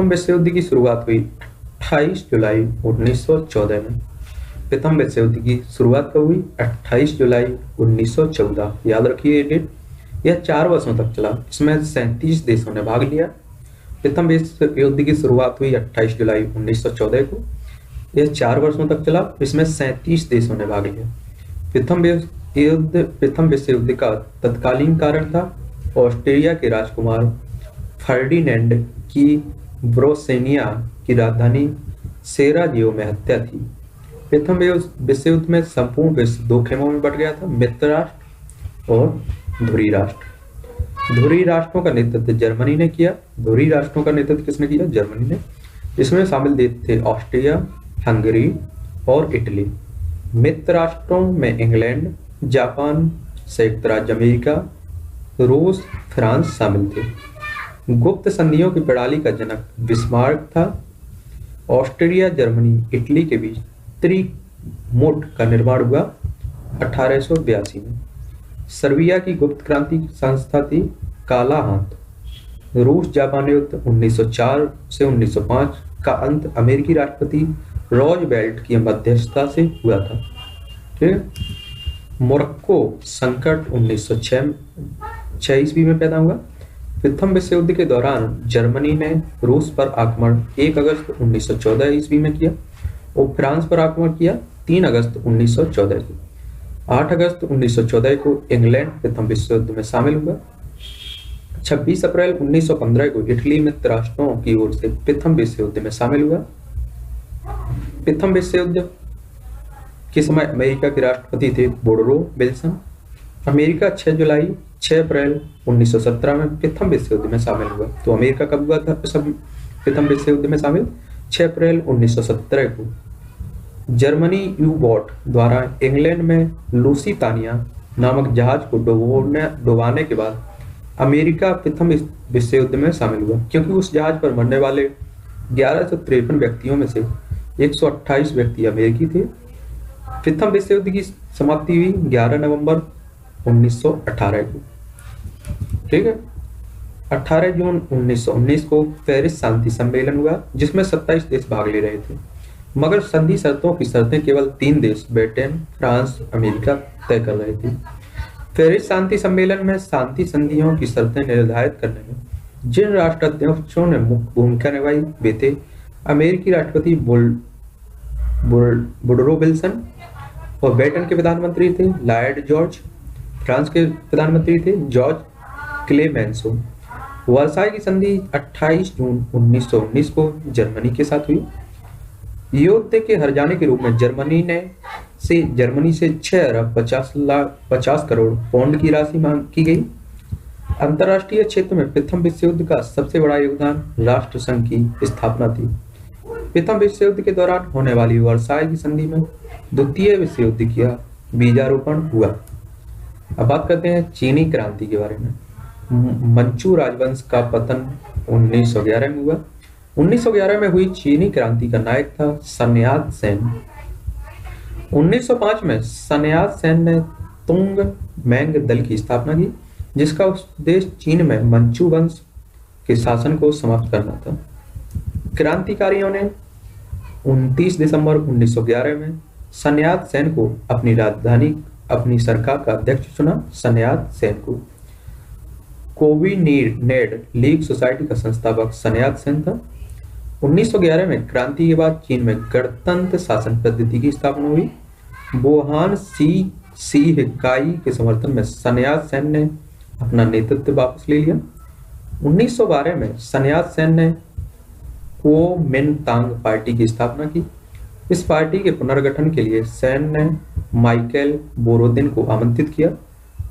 विश्व युद्ध की शुरुआत हुई 28 जुलाई 1914 में। प्रथम विश्व युद्ध की शुरुआत कब हुई? 28 जुलाई 1914। याद रखिए ये डेट। यह 4 वर्षों तक चला। इसमें 37 देशों ने भाग लिया। प्रथम विश्व युद्ध की शुरुआत हुई 28 जुलाई 1914 को। यह 4 वर्षों तक चला। इसमें 37 देशों ने भाग लिया। प्रथम विश्व युद्ध का तत्कालीन कारण था ऑस्ट्रिया के राजकुमार फर्डिनेंड की ब्रोसेनिया की राजधानी सेराजियो में हत्या थी। प्रथम विश्व युद्ध में संपूर्ण विश्व 2 खेमों में बट गया था, मित्र राष्ट्र और धुरी राष्ट्र। धुरी राष्ट्रों का नेतृत्व जर्मनी ने किया। धुरी राष्ट्रों का नेतृत्व किसने किया? जर्मनी ने। इसमें शामिल देश थे ऑस्ट्रिया, हंगरी और इटली। मित्र राष्ट्रों में इंग्लैंड, जापान, संयुक्त राज्य अमेरिका, रूस, फ्रांस शामिल थे। गुप्त संधियों की प्रणाली का जनक बिस्मार्क था। ऑस्ट्रिया, जर्मनी, इटली के बीच त्रिमूर्त का निर्माण हुआ 1882 में। सर्बिया की गुप्त क्रांति संस्था थी काला हाथ। रूस जापान युद्ध 1904 से 1905 का अंत अमेरिकी राष्ट्रपति रॉजवेल्ट की मध्यस्थता से हुआ था। ठीक है। मोरक्को संकट 1906 ईस्वी में पैदा हुआ। प्रथम विश्व युद्ध के दौरान जर्मनी ने रूस पर आक्रमण 1 अगस्त 1914 ईस्वी में किया और फ्रांस पर आक्रमण किया 3 अगस्त 1914 को। 8 अगस्त 1914 को इंग्लैंड प्रथम विश्व युद्ध में शामिल हुआ। 26 अप्रैल 1915 को इटली मित्र राष्ट्रों की ओर से प्रथम विश्व युद्ध में शामिल हुआ। प्रथम विश्व युद्ध के समय अमेरिका के राष्ट्रपति थे वुडरो विल्सन। अमेरिका 6 अप्रैल 1917 में प्रथम विश्व युद्ध में शामिल हुआ। तो अमेरिका कब हुआ था प्रथम विश्व युद्ध में शामिल? 6 अप्रैल 1917 को। जर्मनी यू-बोट द्वारा इंग्लैंड में लुसितानिया नामक जहाज को डुबाने के बाद अमेरिका प्रथम विश्व युद्ध में शामिल हुआ, क्योंकि उस जहाज पर मरने वाले 1153 व्यक्तियों में से 128 व्यक्ति अमेरिकी थे। प्रथम विश्व युद्ध की समाप्ति हुई 11 नवंबर 1918 को। ठीक है। 18 जून 1919 को पेरिस शांति सम्मेलन हुआ, जिसमें 27 देश भाग ले रहे थे, मगर संधि शर्तों की शर्तें केवल 3 देश ब्रिटेन, फ्रांस, अमेरिका तय कर रहे थे। पेरिस शांति सम्मेलन में शांति संधियों की शर्तें निर्धारित करने में जिन राष्ट्राध्यक्षों ने मुख्य भूमिका निभाई वे थे अमेरिकी राष्ट्रपति वुडरो विल्सन, और ब्रिटेन के प्रधानमंत्री थे लॉर्ड जॉर्ज। फ्रांस के प्रधानमंत्री थे जॉर्ज क्लेमेंसो। वर्साई की संधि 28 जून 1919 को जर्मनी के साथ हुई। युद्ध के हर्जाने के रूप में जर्मनी से 6 अरब 50 करोड़ पाउंड की राशि मांग की गई। अंतर्राष्ट्रीय क्षेत्र में प्रथम विश्व युद्ध का सबसे बड़ा योगदान राष्ट्र संघ की स्थापना थी। प्रथम विश्व युद्ध के दौरान होने वाली वर्साई की संधि में द्वितीय विश्व युद्ध का बीजारोपण हुआ। अब बात करते हैं चीनी क्रांति के बारे में। मंचू राजवंश का पतन 1911 में हुआ। 1911 में हुई चीनी क्रांति का नायक था सन्यात सेन। 1905 में सन्यात सेन ने तुंग मैंग दल की स्थापना की, जिसका उद्देश्य चीन में मंचू वंश के शासन को समाप्त करना था। क्रांतिकारियों ने 29 दिसंबर 1911 में सन्यात सेन को अपनी राजधानी, अपनी सरकार का अध्यक्ष चुना। सन्यात सेन को कोविनेड लीग सोसाइटी का संस्थापक सन्यात सेन था। 1911 में क्रांति के बाद चीन में गणतंत्र शासन पद्धति की स्थापना हुई। वुहान सी हिक्काई के समर्थन में सन्यात सेन ने अपना नेतृत्व वापस ले लिया। 1912 में सन्यात सेन ने कुओमिंतांग पार्टी की स्थापना की। इस पार्टी के पुनर्गठन के लिए सेन ने माइकल बोरोदिन को आमंत्रित किया।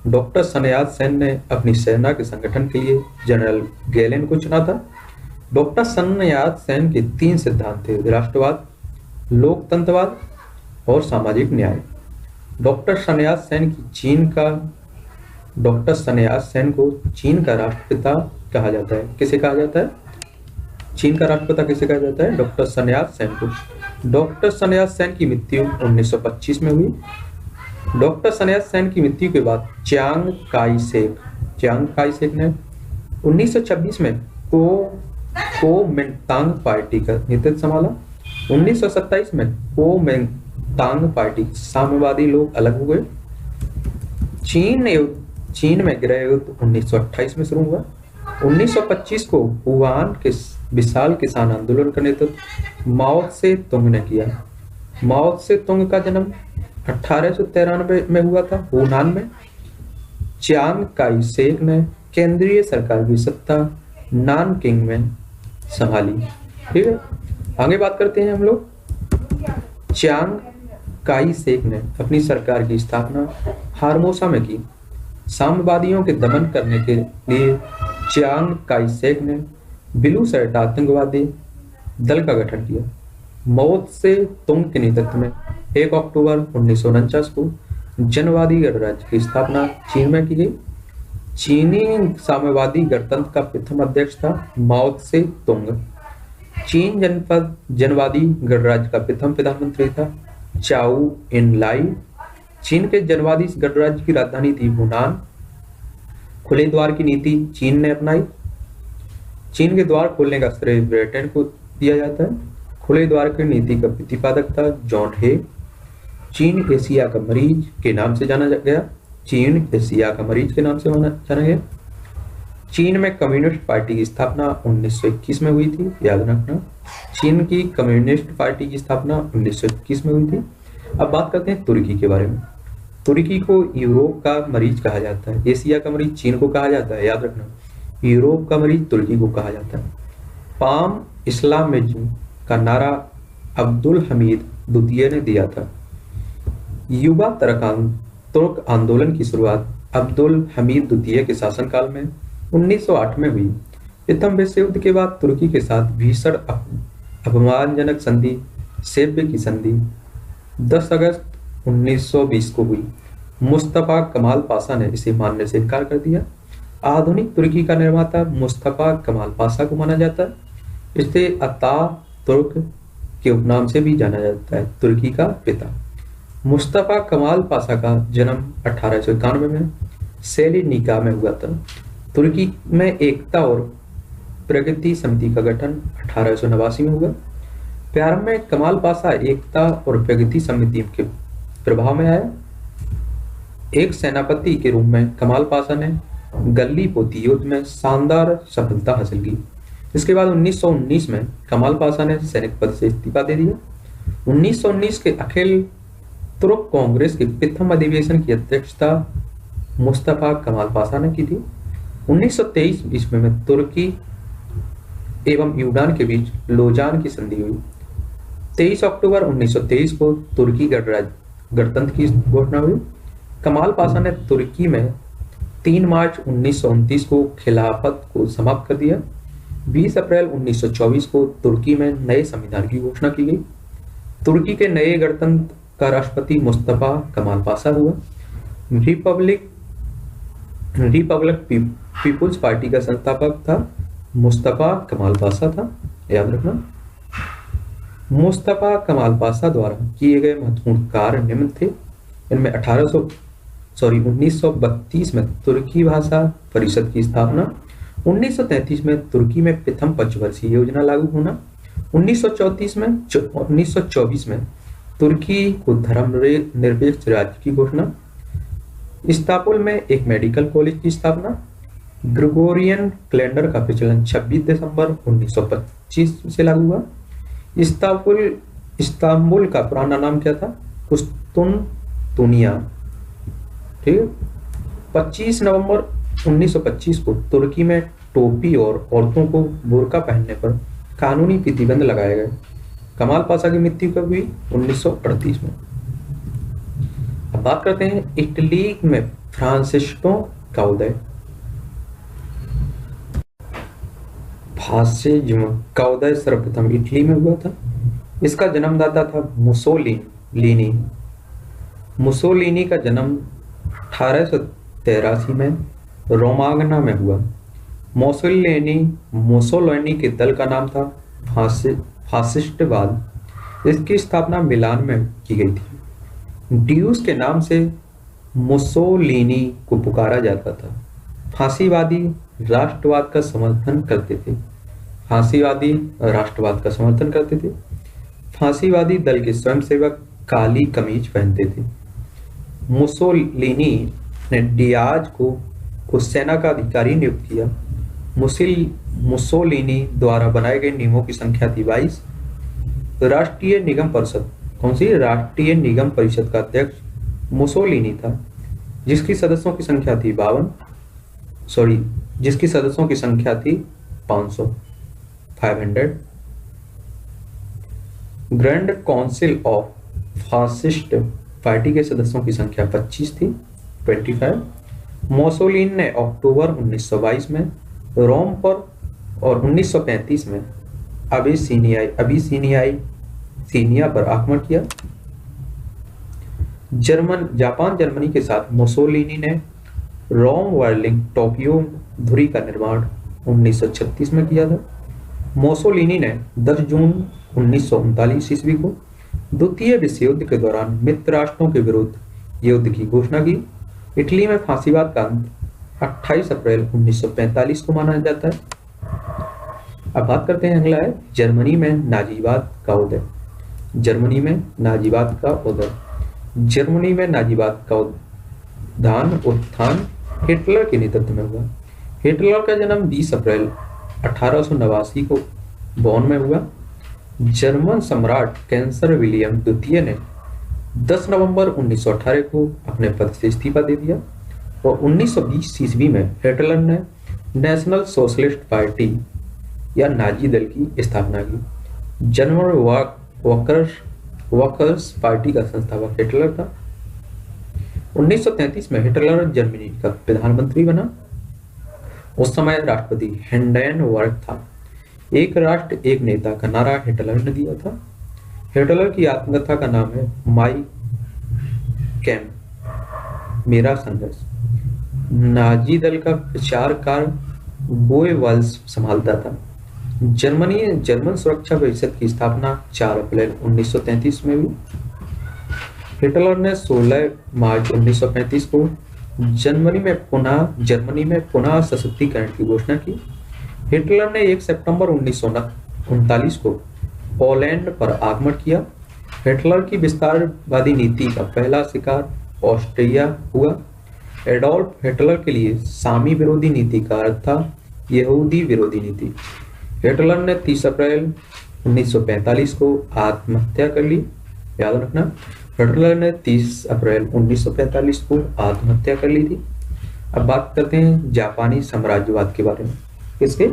डॉक्टर सन्यात सेन ने अपनी सेना के संगठन के लिए जनरल गैलेन को चुना था। डॉक्टर सन्यात सेन के 3 सिद्धांत थे: राष्ट्रवाद, लोकतंत्रवाद और सामाजिक न्याय। डॉक्टर सन्यात सेन को चीन का राष्ट्रपिता कहा जाता है। किसे कहा जाता है? चीन का राष्ट्रपिता किसे कहा जाता है? डॉक्टर सन्यात सेन को। डॉक्टर सन्यात सेन की मृत्यु 1925 में हुई। डॉक्टर सन्यात सेन की मृत्यु के बाद चियांग काई शेक ने 1926 में कोमिंतांग पार्टी का नेतृत्व संभाला। 1927 में कोमिंतांग पार्टी साम्यवादी लोग अलग हो गए। चीन में गृह युद्ध 1928 में शुरू हुआ। 1925 को वुहान के विशाल किसान आंदोलन का नेतृत्व माओ त्से तुंग ने किया। माओ त्से तुंग का जन्म 1893 में हुआ था वुहान में। चियांग काई शेक ने केंद्रीय सरकार की सत्ता नानकिंग में संभाली। ठीक है, आगे बात करते हैं हम लोग। चियांग काई शेक ने अपनी सरकार की स्थापना हारमोसा में की। साम्यवादियों के दमन करने के लिए चियांग काई शेक ने बिलू सर्ट आतंकवादी दल का गठन किया। माओ त्से तुंग के नेतृत्व में 1 अक्टूबर 1949 को जनवादी गणराज्य की स्थापना चीन में की गई। चीनी साम्यवादी गणतंत्र का प्रथम अध्यक्ष था माओ त्से तुंग। चीन जनवादी गणराज्य का प्रथम प्रधानमंत्री था चाउ इन लाई। चीन के जनवादी गणराज्य की राजधानी थी हुनान। खुले द्वार की नीति चीन ने अपनाई। चीन के द्वार खोलने का श्रेय ब्रिटेन को दिया जाता है। खुले द्वार की नीति का प्रतिपादक था जॉन हे। चीन एशिया का मरीज के नाम से जाना गया। चीन एशिया का मरीज के नाम से जाना गया। चीन में कम्युनिस्ट पार्टी की स्थापना 1921 में हुई थी, याद रखना। चीन की कम्युनिस्ट पार्टी की स्थापना 1921 में हुई थी। अब बात करते हैं तुर्की के बारे में। तुर्की को यूरोप का मरीज कहा जाता है। एशिया का मरीज चीन को कहा जाता है, याद रखना। यूरोप का मरीज तुर्की को कहा जाता है। पाम इस्लामिज्म का नारा अब्दुल हमीद द्वितीय ने दिया था। युवा तुर्क आंदोलन की शुरुआत अब्दुल हमीद द्वितीय के शासनकाल में 1908 में हुई। प्रथम विश्व युद्ध के बाद तुर्की के साथ भीषण अपमानजनक संधि सेव्य की संधि 10 अगस्त 1920 को हुई। मुस्तफा कमाल पाशा ने इसे मानने से इनकार कर दिया। आधुनिक तुर्की का निर्माता मुस्तफा कमाल पाशा को माना जाता है। इसे अता तुर्क के उपनाम से भी जाना जाता है, तुर्की का पिता। मुस्तफा कमाल पाशा का जन्म 1891 में सेलिनिका में हुआ था। तुर्की में एकता और प्रगति समिति का गठन 1889 में हुआ। प्रारंभ में कमाल पाशा एकता और प्रगति समिति के प्रभाव में आया। एक सेनापति के रूप में कमाल पाशा ने गल्लीपोती युद्ध में शानदार सफलता हासिल की। इसके बाद 1919 में कमाल पाशा ने सैनिक पद से इस्तीफा दे दिया। 1919 के अखिल तुर्क कांग्रेस के प्रथम अधिवेशन की अध्यक्षता मुस्तफा कमाल पाशा ने की थी। 1923 ईस्वी में तुर्की एवं यूनान के बीच लोजान की संधि हुई। 23 अक्टूबर 1923 को तुर्की गणतंत्र की घोषणा हुई। कमाल पाशा ने तुर्की में 3 मार्च 1929 को खिलाफत को समाप्त कर दिया। 20 अप्रैल 1924 को तुर्की में नए संविधान की घोषणा की गई। तुर्की के नए गणतंत्र का राष्ट्रपति मुस्तफा कमाल पाशा हुआ। रिपब्लिक पीपुल्स पार्टी का संस्थापक था मुस्तफा कमाल पाशा था, याद रखना। मुस्तफा कमाल पाशा द्वारा किए गए महत्वपूर्ण कार्य निम्न थे। इनमें 1932 में तुर्की भाषा परिषद की स्थापना, 1933 में तुर्की में प्रथम पंचवर्षीय योजना लागू होना, 1924 में तुर्की को धर्मनिरपेक्ष राज्य की घोषणा, इस्तांबुल में एक मेडिकल कॉलेज की स्थापना, ग्रेगोरियन कैलेंडर का प्रचलन 26 दिसंबर 1925 से लागू हुआ। इस्तांबुल का पुराना नाम क्या था? कुस्तुनतुनिया। ठीक है। 25 नवंबर 1925 को तुर्की में टोपी और औरतों को बुर्का पहनने पर कानूनी प्रतिबंध लगाए गए। कमाल पाशा की मृत्यु कब हुई? 1938 में। अब बात करते हैं इटली में फ्रांसिस्को का उदय। फासिज्म का उदय सर्वप्रथम इटली में हुआ था। इसका जन्मदाता था मुसोलिनी। मुसोलिनी का जन्म 1883 में रोमागना में हुआ। मुसोलिनी के दल का नाम था फासिस्टवाद। इसकी स्थापना मिलान में की गई थी। ड्यूस के नाम से मुसोलिनी को पुकारा जाता था। फांसीवादी राष्ट्रवाद का समर्थन करते थे। फांसीवादी दल के स्वयंसेवक काली कमीज पहनते थे। मुसोलिनी ने डियाज को सेना का अधिकारी नियुक्त किया। मुसोलिनी द्वारा बनाए गए नियमों की संख्या थी 22। राष्ट्रीय निगम परिषद, कौन सी? राष्ट्रीय निगम परिषद का अध्यक्ष मुसोलिनी था, जिसकी सदस्यों की संख्या थी 500। Grand council of fascist party के सदस्यों की संख्या 25 थी, 25। मुसोलिनी ने अक्टूबर 1922 में रोम पर और 1935 में अबिसिनिया पर आक्रमण किया। जापान जर्मनी के साथ मुसोलिनी ने रोम वर्लिंग टोक्यो धुरी का निर्माण 1936 में किया था। मुसोलिनी ने 10 जून 1939 ईस्वी को द्वितीय विश्व युद्ध के दौरान मित्र राष्ट्रों के विरुद्ध युद्ध की घोषणा की। इटली में फांसीवाद का अंत 28 अप्रैल 1945 को माना जाता है। अब बात करते हैं, अगला है जर्मनी में नाजीवाद का उदय। जर्मनी में नाजीवाद का उत्थान हिटलर के नेतृत्व में हुआ। हिटलर का जन्म 20 अप्रैल 1889 को बॉन में हुआ। जर्मन सम्राट कैंसर विलियम द्वितीय ने 10 नवंबर 1918 को अपने पद से इस्तीफा दे दिया और 1920 ईस्वी में हिटलर ने नेशनल सोशलिस्ट पार्टी या नाजी दल की स्थापना की। जर्मन वर्कर्स पार्टी का संस्थापक हिटलर था। 1933 में हिटलर जर्मनी का प्रधानमंत्री बना। उस समय राष्ट्रपति हिंडेनबर्ग था। एक राष्ट्र एक नेता का नारा हिटलर ने दिया था। हिटलर की आत्मकथा का नाम है माई कैम्प, मेरा संघर्ष। नाजी दल का प्रचार कार्य गोएबल्स संभालता था। जर्मन सुरक्षा परिषद की स्थापना 4 अप्रैल 1933 में हुई। हिटलर ने 16 मार्च 1935 को जर्मनी में पुनः सशक्तिकरण की घोषणा की। हिटलर ने 1 सितंबर 1939 को पोलैंड पर आक्रमण किया। हिटलर की विस्तारवादी नीति का पहला शिकार ऑस्ट्रिया हुआ। एडोल्फ हिटलर के लिए सामी विरोधी नीति का अर्थ था यहूदी विरोधी नीति। हिटलर ने 30 अप्रैल 1945 को आत्महत्या कर ली। याद रखना, हिटलर ने 30 अप्रैल 1945 को आत्महत्या कर ली थी। अब बात करते हैं जापानी साम्राज्यवाद के बारे में। किसके?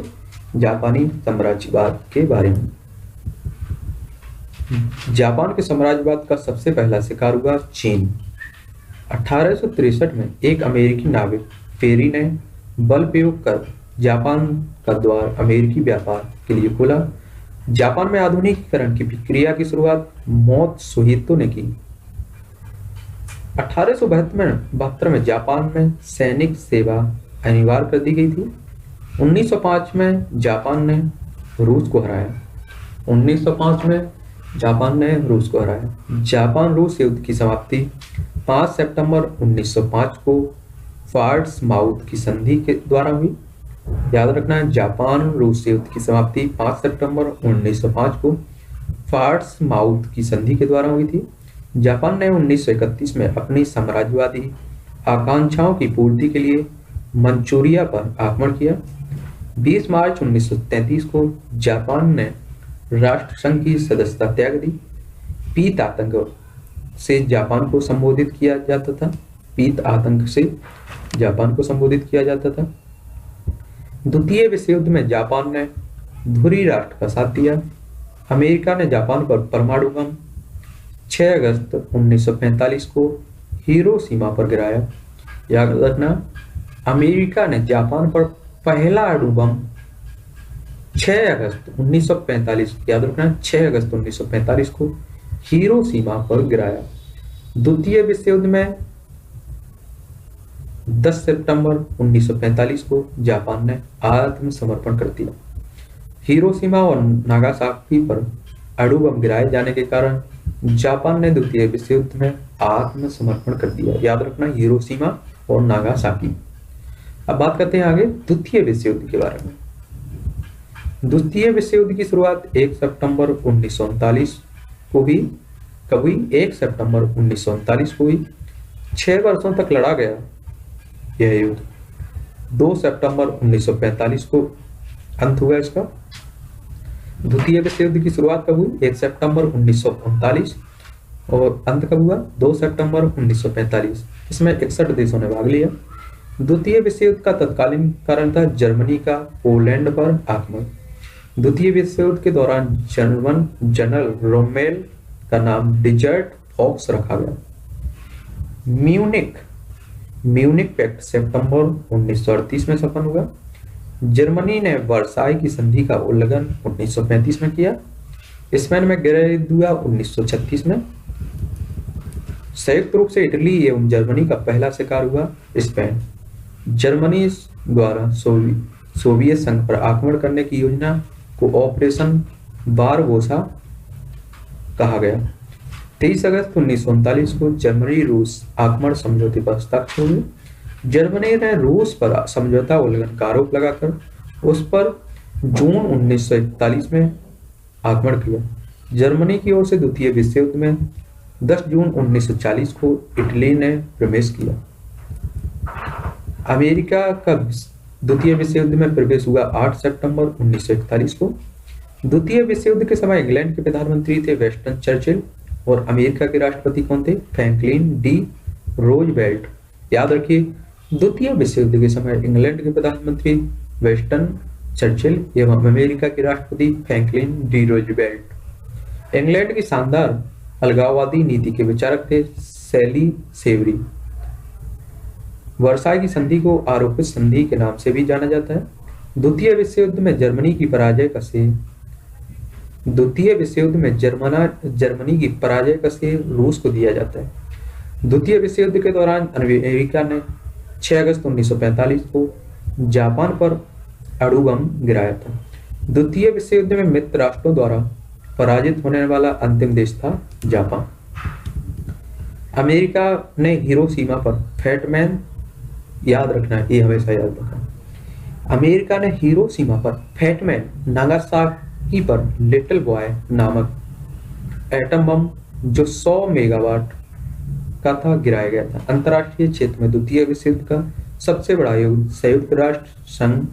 जापानी साम्राज्यवाद के बारे में। जापान के साम्राज्यवाद का सबसे पहला शिकार हुआ चीन। 1863 में एक अमेरिकी नाविक पेरी ने बल प्रयोग कर जापान का द्वार अमेरिकी व्यापार के लिए खोला। जापान में आधुनिकीकरण की प्रक्रिया की शुरुआत मोत्सुहितो ने की। 1872 में जापान में सैनिक सेवा अनिवार्य कर दी गई थी। 1905 में जापान ने रूस को हराया। 1905 में जापान ने रूस को हराया। जापान रूस युद्ध की समाप्ति 5 सितंबर 1905 को पोर्ट्समाउथ की संधि के द्वारा हुई। याद रखना है, जापान रूस युद्ध की समाप्ति 5 सितंबर 1905 को पोर्ट्समाउथ की संधि के द्वारा हुई थी। जापान ने 1931 में अपनी साम्राज्यवादी आकांक्षाओं की पूर्ति के लिए मंचूरिया पर आक्रमण किया। 20 मार्च 1933 को जापान ने राष्ट्रसंघ की सदस्यता त्याग दी। पीत आतंक से जापान को संबोधित किया जाता था। पीत आतंक से जापान को संबोधित किया जाता था। द्वितीय विश्व युद्ध में जापान ने धुरी राष्ट्र का साथ दिया। अमेरिका ने जापान पर परमाणु बम 6 अगस्त 1945 को हिरोशिमा पर गिराया। याद रखना, अमेरिका ने जापान पर पहला अणु बम 6 अगस्त 1945, याद रखना 6 अगस्त 1945 को हिरोशिमा पर गिराया। द्वितीय विश्व युद्ध में 10 सितंबर 1945 को जापान ने आत्मसमर्पण कर दिया। हिरोशिमा और नागासाकी पर अणु बम गिराए जाने के कारण जापान ने द्वितीय विश्व युद्ध में आत्मसमर्पण कर दिया। याद रखना, हिरोशिमा और नागासाकी। अब बात करते हैं आगे द्वितीय विश्व युद्ध के बारे में। द्वितीय विश्व युद्ध की शुरुआत 1 सितंबर 1939 को हुई। कब हुई? 1 सितंबर 1939 को हुई। 6 वर्षों तक लड़ा गया यह युद्ध। 2 सितंबर 1945 को अंत हुआ इसका। द्वितीय विश्व युद्ध की शुरुआत कब हुई? 1 सितंबर 1939 और अंत कब हुआ? 2 सितंबर 1945। इसमें 61 देशों ने भाग लिया। द्वितीय विश्व युद्ध का तत्कालीन कारण था जर्मनी का पोलैंड पर आक्रमण। द्वितीय विश्व युद्ध के दौरान जर्मन जनरल रोमेल का नाम डिजर्ट फॉक्स रखा गया। म्यूनिक पैक्ट सितंबर 1938 में संपन्न हुआ। जर्मनी ने वर्साई की संधि का उल्लंघन 1935 में किया। स्पेन में गृह युद्ध हुआ 1936 में। संयुक्त रूप से इटली एवं जर्मनी का पहला शिकार हुआ स्पेन। जर्मनी द्वारा सोवियत संघ पर आक्रमण करने की योजना को ऑपरेशन बारबोसा कहा गया। 23 अगस्त 1939 को जर्मनी रूस आक्रमण समझौते पर हस्ताक्षर हुए। जर्मनी ने रूस पर समझौता उल्लंघन का आरोप लगाकर उस पर जून 1941 में आक्रमण किया। जर्मनी की ओर से द्वितीय विश्व युद्ध में 10 जून 1940 को इटली ने प्रवेश किया। अमेरिका का द्वितीय विश्व युद्ध में प्रवेश हुआ 8 सितंबर 1941 को। द्वितीय विश्व युद्ध के समय इंग्लैंड के प्रधानमंत्री थे विंस्टन चर्चिल और अमेरिका के राष्ट्रपति कौन थे? Franklin D Roosevelt. याद रखिए, द्वितीय विश्व युद्ध के समय इंग्लैंड के प्रधानमंत्री विंस्टन चर्चिल एवं अमेरिका के राष्ट्रपति फ्रैंकलिन डी रूजवेल्ट। इंग्लैंड की शानदार अलगाववादी नीति के विचारक थे सैली सेवरी। वर्साई की संधि को आरोपित संधि के नाम से भी जाना जाता है। द्वितीय विश्व युद्ध में जर्मनी की पराजय का श्रेय रूस को दिया जाता है। द्वितीय विश्व युद्ध के दौरान अमेरिका ने 6 अगस्त 1945 को जापान पर अणु बम गिराया था। द्वितीय विश्व युद्ध में मित्र राष्ट्रों द्वारा पराजित होने वाला अंतिम देश था जापान। अमेरिका ने हिरोशिमा पर फैटमैन, याद रखना है, ये हमेशा याद रखना। अमेरिका ने हिरोशिमा पर फैटमैन, नागासाकी पर लिटिल बॉय नामक एटम बम जो 100 मेगावाट का था गिराया गया था। अंतरराष्ट्रीय क्षेत्र में द्वितीय विश्व युद्ध का सबसे बड़ा युद्ध संयुक्त राष्ट्र संघ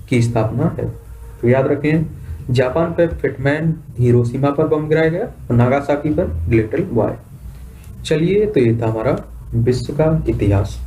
की स्थापना है। तो याद रखें, जापान पर फैटमैन, हिरोशिमा पर बम गिराया गया और नागासाकी पर लिटिल बॉय। चलिए, तो ये था हमारा विश्व का इतिहास।